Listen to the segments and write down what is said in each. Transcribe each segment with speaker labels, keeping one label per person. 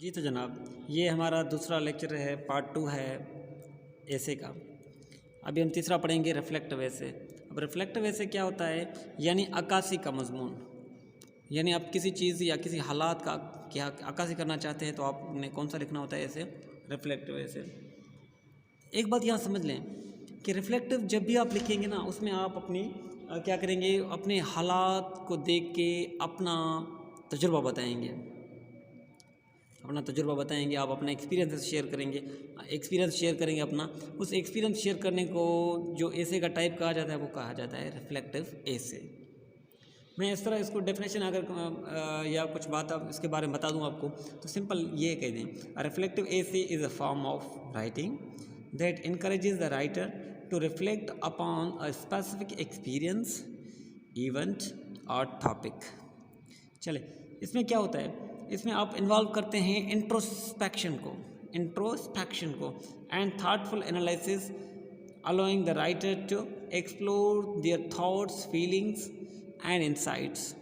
Speaker 1: जी तो जनाब, ये हमारा दूसरा लेक्चर है, पार्ट 2 है ऐसे का। अभी हम तीसरा पढ़ेंगे रिफ्लेक्टिव ऐसे। अब रिफ्लेक्टिव ऐसे क्या होता है, यानी अक्कासी का मजमून, यानी आप किसी चीज़ या किसी हालात का क्या अक्कासी करना चाहते हैं तो आपने कौन सा लिखना होता है ऐसे, रिफ्लेक्टिव ऐसे। एक बात यहाँ समझ लें कि रिफ्लेक्टिव जब भी आप लिखेंगे ना, उसमें आप अपनी क्या करेंगे, अपने हालात को देख के अपना तजुर्बा बताएंगे, अपना तजुर्बा बताएंगे, आप अपना एक्सपीरियंस शेयर करेंगे अपना। उस एक्सपीरियंस शेयर करने को जो ऐसे का टाइप कहा जाता है वो कहा जाता है रिफ्लेक्टिव ऐसे। मैं इस तरह इसको डेफिनेशन अगर या कुछ बात अब इसके बारे में बता दूं आपको तो सिंपल ये कह दें, a reflective essay is a form of writing that encourages the writer to reflect upon a specific experience, event और टॉपिक। चले, इसमें क्या होता है, इसमें आप इन्वॉल्व करते हैं इंट्रोस्पेक्शन को and thoughtful analysis, allowing the writer to explore their thoughts, feelings and insights,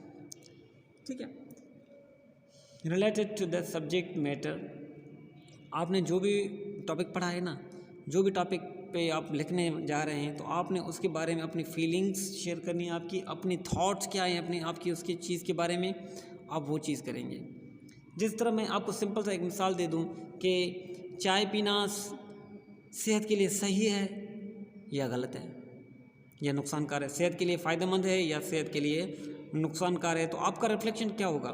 Speaker 1: ठीक है, related to the subject matter. आपने जो भी टॉपिक पढ़ा है ना, जो भी टॉपिक पे आप लिखने जा रहे हैं तो आपने उसके बारे में अपनी फीलिंग्स शेयर करनी है, आपकी अपनी थॉट्स क्या है, अपनी आपकी उसकी चीज़ के बारे में आप वो चीज़ करेंगे। जिस तरह मैं आपको सिंपल सा एक मिसाल दे दूं कि चाय पीना सेहत के लिए सही है या गलत है या नुकसानकार है, सेहत के लिए फ़ायदेमंद है या सेहत के लिए नुकसानकार है, तो आपका रिफ्लेक्शन क्या होगा।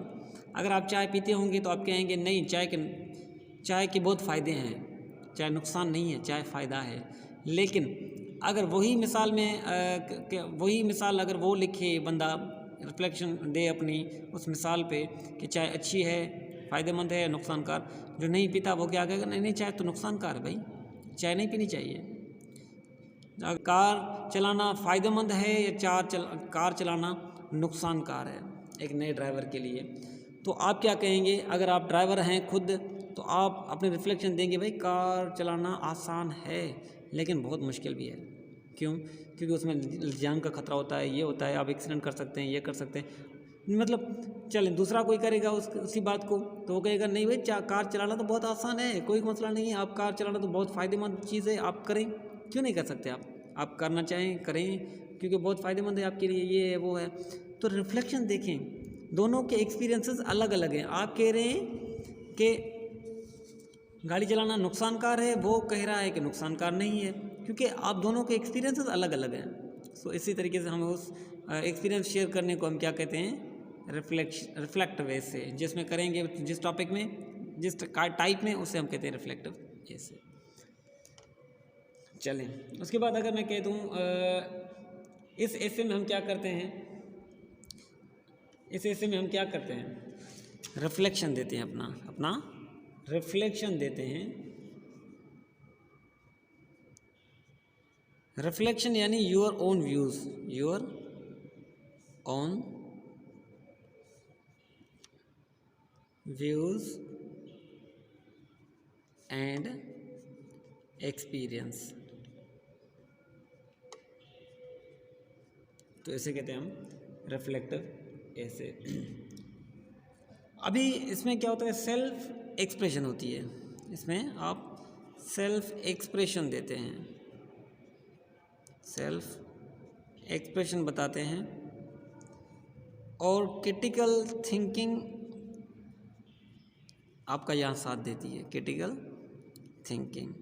Speaker 1: अगर आप चाय पीते होंगे तो आप कहेंगे नहीं, चाय के बहुत फ़ायदे हैं, चाय नुकसान नहीं है, चाय फ़ायदा है। लेकिन अगर वही मिसाल अगर वो लिखे बंदा, रिफ्लेक्शन दे अपनी उस मिसाल पे कि चाय अच्छी है, फ़ायदेमंद है या नुकसानकार, जो नहीं पीता वो क्या कहेगा, नहीं नहीं चाय तो नुकसानकार है भाई, चाय नहीं पीनी चाहिए। कार चलाना फ़ायदेमंद है या कार चलाना नुकसानकार है एक नए ड्राइवर के लिए, तो आप क्या कहेंगे। अगर आप ड्राइवर हैं खुद तो आप अपने रिफ्लेक्शन देंगे, भाई कार चलाना आसान है लेकिन बहुत मुश्किल भी है। क्यों? क्योंकि उसमें जान का खतरा होता है, ये होता है, आप एक्सीडेंट कर सकते हैं, ये कर सकते हैं। मतलब चलें, दूसरा कोई करेगा उसी बात को तो वो कहेगा नहीं भाई कार चलाना तो बहुत आसान है, कोई मसला नहीं है, आप कार चलाना तो बहुत फ़ायदेमंद चीज़ है, आप करें। क्यों नहीं कर सकते आप करना चाहें करें, क्योंकि बहुत फ़ायदेमंद है आपके लिए, ये है वो है। तो रिफ्लेक्शन देखें, दोनों के एक्सपीरियंसेस अलग अलग हैं। आप कह रहे हैं कि गाड़ी चलाना नुकसानकार है, वो कह रहा है कि नुकसानकार नहीं है, क्योंकि आप दोनों के एक्सपीरियंसेस अलग अलग हैं। सो इसी तरीके से हम उस एक्सपीरियंस शेयर करने को हम क्या कहते हैं, रिफ्लेक्टिव ऐसे, जिसमें करेंगे जिस टॉपिक में जिस टाइप में, उसे हम कहते हैं रिफ्लेक्टिव ऐसे। चलें, उसके बाद अगर मैं कह दूँ इस ऐसे में हम क्या करते हैं, इस ऐसे में हम क्या करते हैं, रिफ्लेक्शन देते हैं, अपना रिफ्लेक्शन देते हैं। रिफ्लेक्शन यानी your own views and experience, तो ऐसे कहते हैं हम रिफ्लेक्टिव ऐसे। अभी इसमें क्या होता है, सेल्फ एक्सप्रेशन होती है, इसमें आप सेल्फ एक्सप्रेशन देते हैं, सेल्फ एक्सप्रेशन बताते हैं, और क्रिटिकल थिंकिंग आपका यहाँ साथ देती है, क्रिटिकल थिंकिंग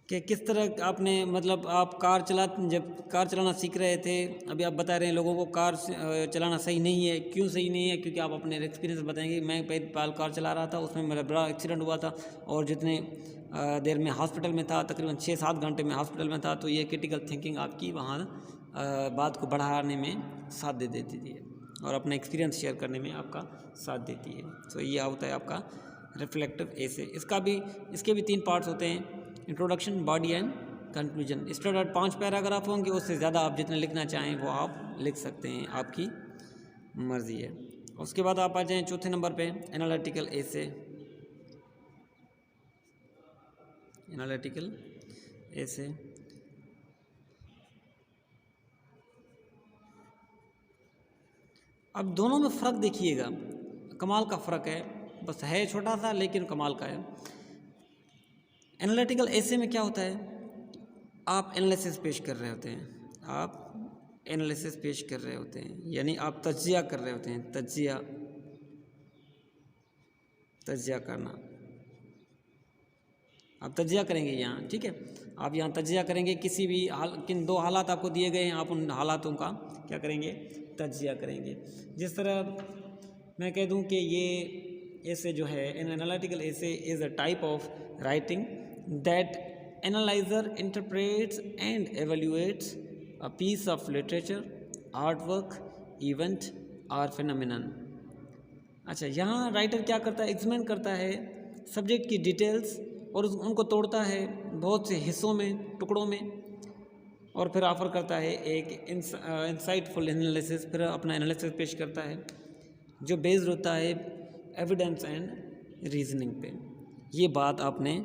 Speaker 1: कि किस तरह आपने, मतलब आप जब कार चलाना सीख रहे थे, अभी आप बता रहे हैं लोगों को कार चलाना सही नहीं है। क्यों सही नहीं है? क्योंकि आप अपने एक्सपीरियंस बताएंगे। मैं पैदल कार चला रहा था, उसमें मेरा बड़ा एक्सीडेंट हुआ था और जितने देर में हॉस्पिटल में था, तकरीबन 6-7 घंटे में हॉस्पिटल में था। तो ये क्रिटिकल थिंकिंग आपकी वहाँ बात को बढ़ाने में साथ दे देती थी और अपना एक्सपीरियंस शेयर करने में आपका साथ देती है। तो ये होता है आपका रिफ्लेक्टिव ऐसे। इसके भी 3 पार्ट्स होते हैं, introduction, body and conclusion. Standard 5 paragraph होंगे, उससे ज़्यादा आप जितने लिखना चाहें वो आप लिख सकते हैं, आपकी मर्ज़ी है। उसके बाद आप आ जाएं चौथे नंबर पे, एनालिटिकल ऐसे। एनालिटिकल ऐसे अब दोनों में फ़र्क देखिएगा। कमाल का फ़र्क है, बस है छोटा सा लेकिन कमाल का है। एनालिटिकल ऐसे में क्या होता है, आप एनालिसिस पेश कर रहे होते हैं, आप एनालिसिस पेश कर रहे होते हैं, यानी आप तज्जिया कर रहे होते हैं, तज्जिया करना, आप तज्जिया करेंगे यहाँ, ठीक है। आप यहाँ तज्जिया करेंगे, किसी भी किन दो हालात आपको दिए गए हैं, आप उन हालातों का क्या करेंगे, तज्जिया करेंगे। जिस तरह मैं कह दूँ कि ये ऐसे जो है, an analytical essay is a type of writing that analyser interprets and evaluates a piece of literature, art work, event और फिनोमिनन। अच्छा, यहाँ राइटर क्या करता है, एग्जामिन करता है सब्जेक्ट की डिटेल्स और उनको तोड़ता है बहुत से हिस्सों में, टुकड़ों में, और फिर ऑफर करता है एक इंसाइटफुल एनालिसिस, फिर अपना एनालिसिस पेश करता है जो बेस्ड होता है एविडेंस एंड रीजनिंग पे। ये बात आपने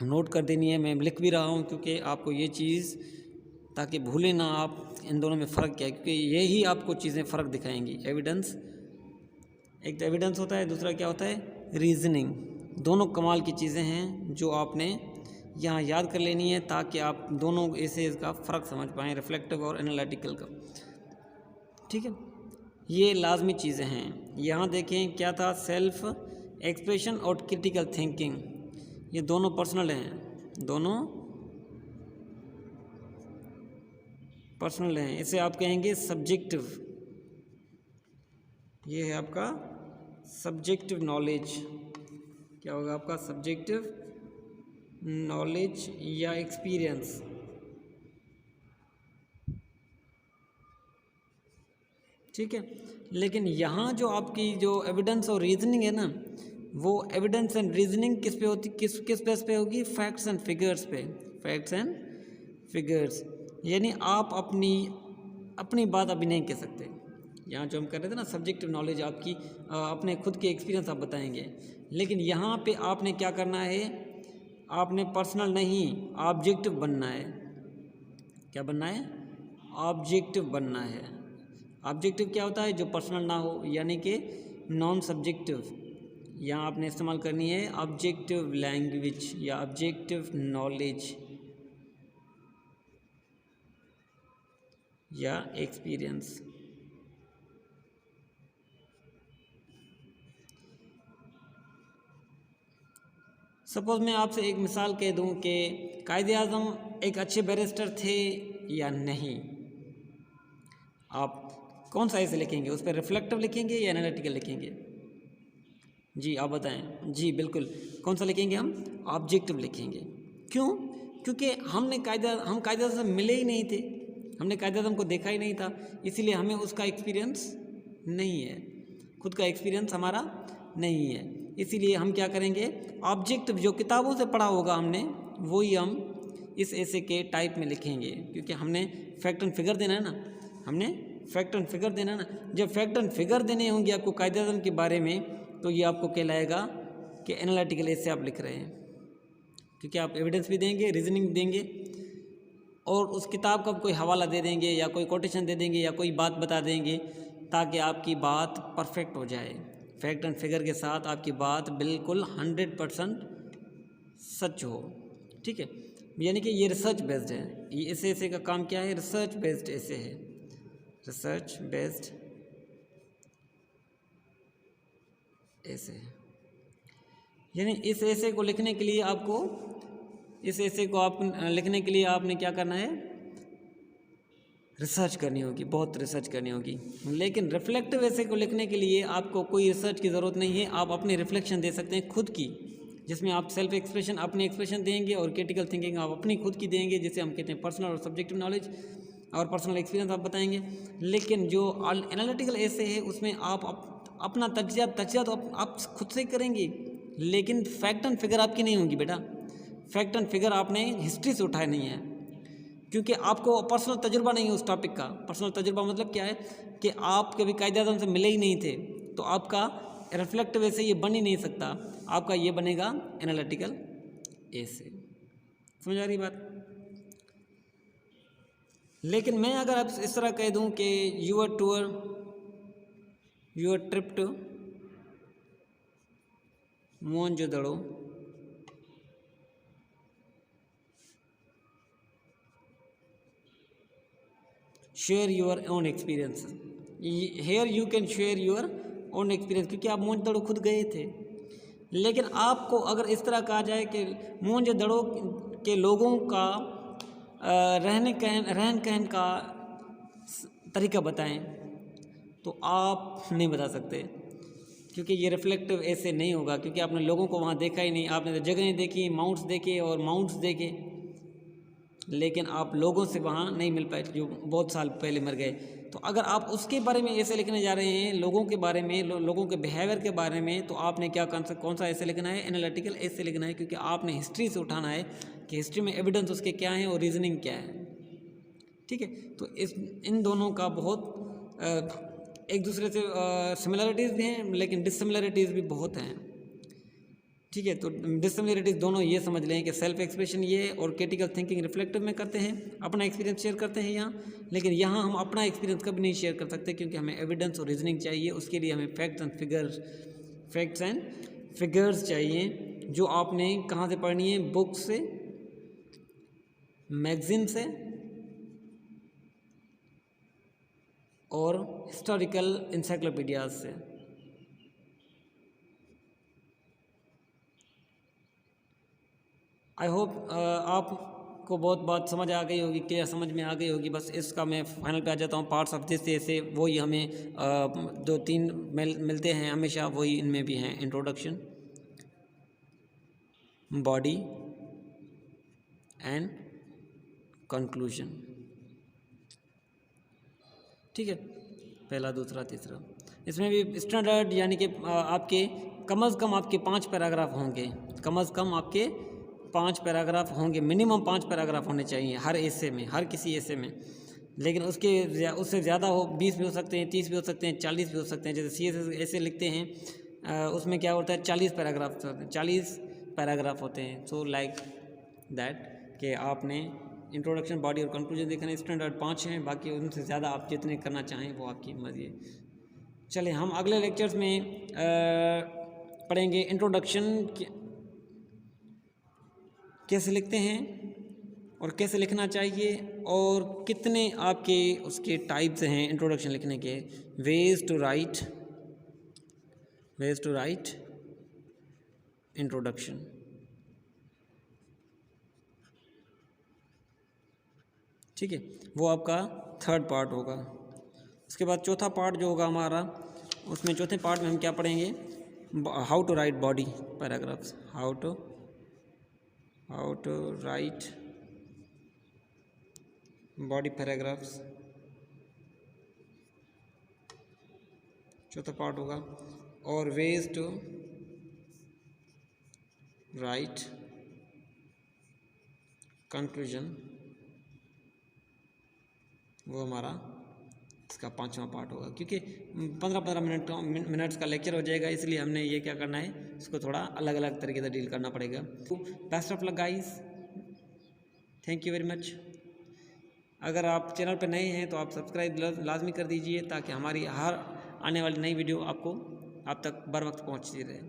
Speaker 1: नोट कर देनी है, मैं लिख भी रहा हूँ क्योंकि आपको ये चीज़, ताकि भूलें ना आप इन दोनों में फ़र्क क्या है, क्योंकि यही आपको चीज़ें फ़र्क दिखाएंगी। एविडेंस, एक तो एविडेंस होता है, दूसरा क्या होता है, रीजनिंग। दोनों कमाल की चीज़ें हैं जो आपने यहाँ याद कर लेनी है ताकि आप दोनों ऐसे इसका फ़र्क समझ पाएँ, रिफ्लेक्टिव और एनालिटिकल का, ठीक है। ये लाजमी चीज़ें हैं। यहाँ देखें क्या था, सेल्फ एक्सप्रेशन और क्रिटिकल थिंकिंग, ये दोनों पर्सनल हैं, दोनों पर्सनल हैं। इसे आप कहेंगे सब्जेक्टिव, ये है आपका सब्जेक्टिव नॉलेज। क्या होगा आपका सब्जेक्टिव नॉलेज या एक्सपीरियंस, ठीक है। लेकिन यहाँ जो आपकी जो एविडेंस और रीजनिंग है ना, वो एविडेंस एंड रीजनिंग किस पे होती, किस बेस पे होगी, फैक्ट्स एंड फिगर्स पे, फैक्ट्स एंड फिगर्स। यानी आप अपनी बात अभी नहीं कह सकते। यहाँ जो हम कर रहे थे ना, सब्जेक्टिव नॉलेज आपकी अपने खुद के एक्सपीरियंस आप बताएंगे, लेकिन यहाँ पे आपने क्या करना है, आपने पर्सनल नहीं ऑब्जेक्टिव बनना है। क्या बनना है, ऑब्जेक्टिव बनना है। ऑब्जेक्टिव क्या होता है, जो पर्सनल ना हो, यानी कि नॉन सब्जेक्टिव। यहाँ आपने इस्तेमाल करनी है ऑब्जेक्टिव लैंग्वेज या ऑब्जेक्टिव नॉलेज या एक्सपीरियंस। सपोज़ मैं आपसे एक मिसाल कह दूं कि कायदे आज़म एक अच्छे बैरिस्टर थे या नहीं, आप कौन सा ऐसे लिखेंगे, उस पर रिफ्लेक्टिव लिखेंगे या एनालिटिकल लिखेंगे? जी आप बताएं। जी बिल्कुल, कौन सा लिखेंगे हम, ऑब्जेक्टिव लिखेंगे। क्यों? क्योंकि हम कायदे आज़म से मिले ही नहीं थे, हमने कायदे आज़म को देखा ही नहीं था, इसीलिए हमें उसका एक्सपीरियंस नहीं है, खुद का एक्सपीरियंस हमारा नहीं है। इसीलिए हम क्या करेंगे, ऑब्जेक्टिव जो किताबों से पढ़ा होगा हमने, वही हम इस ऐसे के टाइप में लिखेंगे, क्योंकि हमने फैक्ट एंड फिगर देना है ना, हमने फैक्ट एंड फिगर देना है ना। जब फैक्ट एंड फिगर देने होंगे आपको कायदे आज़म के बारे में, तो ये आपको कहलाएगा कि एनालिटिकल ऐसे आप लिख रहे हैं, क्योंकि आप एविडेंस भी देंगे, रीजनिंग देंगे, और उस किताब का कोई हवाला दे देंगे या कोई कोटेशन दे देंगे या कोई बात बता देंगे, ताकि आपकी बात परफेक्ट हो जाए। फैक्ट एंड फिगर के साथ आपकी बात बिल्कुल 100% सच हो, ठीक है। यानी कि ये रिसर्च बेस्ड है, ये ऐसे का काम क्या है, रिसर्च बेस्ड ऐसे है, रिसर्च बेस्ड ऐसे है। यानी इस ऐसे को लिखने के लिए आपको, इस ऐसे को आप लिखने के लिए आपने क्या करना है, रिसर्च करनी होगी, बहुत रिसर्च करनी होगी। लेकिन रिफ्लेक्टिव ऐसे को लिखने के लिए आपको कोई रिसर्च की ज़रूरत नहीं है, आप अपनी रिफ्लेक्शन दे सकते हैं खुद की, जिसमें आप सेल्फ एक्सप्रेशन, अपनी एक्सप्रेशन देंगे, और क्रिटिकल थिंकिंग आप अपनी खुद की देंगे, जिसे हम कहते हैं पर्सनल और सब्जेक्टिव नॉलेज, और पर्सनल एक्सपीरियंस आप बताएंगे। लेकिन जो एनालिटिकल ऐसे है, उसमें आप अपना तजिया तो आप खुद से करेंगे, लेकिन फैक्ट एंड फिगर आपकी नहीं होगी बेटा। फैक्ट एंड फिगर आपने हिस्ट्री से उठाया नहीं है, क्योंकि आपको पर्सनल तजुर्बा नहीं है उस टॉपिक का। पर्सनल तजुर्बा मतलब क्या है कि आप कभी कायदे आज़म से मिले ही नहीं थे, तो आपका रिफ्लेक्टिव ऐसे ये बन ही नहीं सकता, आपका ये बनेगा एनालिटिकल ऐसे। समझ आ रही बात? लेकिन मैं अगर आप इस तरह कह दूं कि your trip to Mohenjodaro share your own experience. Here you can share your own experience, क्योंकि आप मोहनजोदड़ो खुद गए थे। लेकिन आपको अगर इस तरह कहा जाए कि मोहनजोदड़ो के लोगों का रहन कहन का तरीका बताएं, तो आप नहीं बता सकते, क्योंकि ये रिफ्लेक्टिव ऐसे नहीं होगा, क्योंकि आपने लोगों को वहाँ देखा ही नहीं। आपने तो जगहें देखी, माउंट्स देखे और माउंट्स देखे, लेकिन आप लोगों से वहाँ नहीं मिल पाए जो बहुत साल पहले मर गए। तो अगर आप उसके बारे में ऐसे लिखने जा रहे हैं, लोगों के बारे में, लोगों के बिहेवियर के बारे में, तो आपने क्या कौन सा ऐसे लिखना है? एनालिटिकल ऐसे लिखना है, क्योंकि आपने हिस्ट्री से उठाना है कि हिस्ट्री में एविडेंस उसके क्या हैं और रीजनिंग क्या है। ठीक है, तो इन दोनों का बहुत एक दूसरे से सिमिलरिटीज़ भी हैं, लेकिन डिससिमिलरिटीज़ भी बहुत हैं। ठीक है, तो डिससिमिलरिटीज़ दोनों ये समझ लें कि सेल्फ एक्सप्रेशन ये और क्रिटिकल थिंकिंग रिफ्लेक्टिव में करते हैं, अपना एक्सपीरियंस शेयर करते हैं यहाँ। लेकिन यहाँ हम अपना एक्सपीरियंस कभी नहीं शेयर कर सकते, क्योंकि हमें एविडेंस और रीजनिंग चाहिए। उसके लिए हमें फैक्ट्स एंड फिगर्स चाहिए, जो आपने कहाँ से पढ़नी है? बुक से, मैगजीन से और हिस्टोरिकल इंसाइक्लोपीडियाज से। आई होप आपको बहुत बात समझ आ गई होगी, क्लियर समझ में आ गई होगी। बस इसका मैं फाइनल पे आ जाता हूँ। पार्ट्स ऑफ दिस ऐसे वही हमें 2-3 मिलते हैं हमेशा, वही इनमें भी हैं। Introduction, body and conclusion. ठीक है, पहला, दूसरा, तीसरा। इसमें भी स्टैंडर्ड यानी कि आपके कम से कम आपके 5 पैराग्राफ होंगे, कम से कम आपके 5 पैराग्राफ होंगे, मिनिमम 5 पैराग्राफ होने चाहिए हर एसे में, हर किसी एसे में। लेकिन उससे ज़्यादा हो, 20 भी हो सकते हैं, 30 भी हो सकते हैं, 40 भी हो सकते हैं। जैसे CSS ऐसे लिखते हैं, उसमें क्या होता है, 40 पैराग्राफ होते हैं। सो लाइक दैट कि आपने इंट्रोडक्शन, बॉडी और कंक्लूजन देखना। स्टैंडर्ड 5 हैं, बाकी उनसे ज़्यादा आप जितने करना चाहें वो आपकी मर्जी है। चलिए, हम अगले लेक्चर्स में पढ़ेंगे इंट्रोडक्शन कैसे लिखते हैं और कैसे लिखना चाहिए, और कितने आपके उसके टाइप्स हैं इंट्रोडक्शन लिखने के। Ways to write introduction. ठीक है, वो आपका 3rd पार्ट होगा। उसके बाद 4था पार्ट जो होगा हमारा, उसमें 4थे पार्ट में हम क्या पढ़ेंगे? How to write body paragraphs, how to write body paragraphs, 4था पार्ट होगा। और वेज टू राइट कंक्लूजन, वो हमारा इसका 5वां पार्ट होगा। क्योंकि 15-15 मिनट्स का लेक्चर हो जाएगा, इसलिए हमने ये क्या करना है, इसको थोड़ा अलग अलग तरीके से डील करना पड़ेगा। Best of luck guys, thank you very much. अगर आप चैनल पर नए हैं तो आप सब्सक्राइब लाजमी कर दीजिए, ताकि हमारी हर आने वाली नई वीडियो आप तक बर वक्त पहुँचती रहे।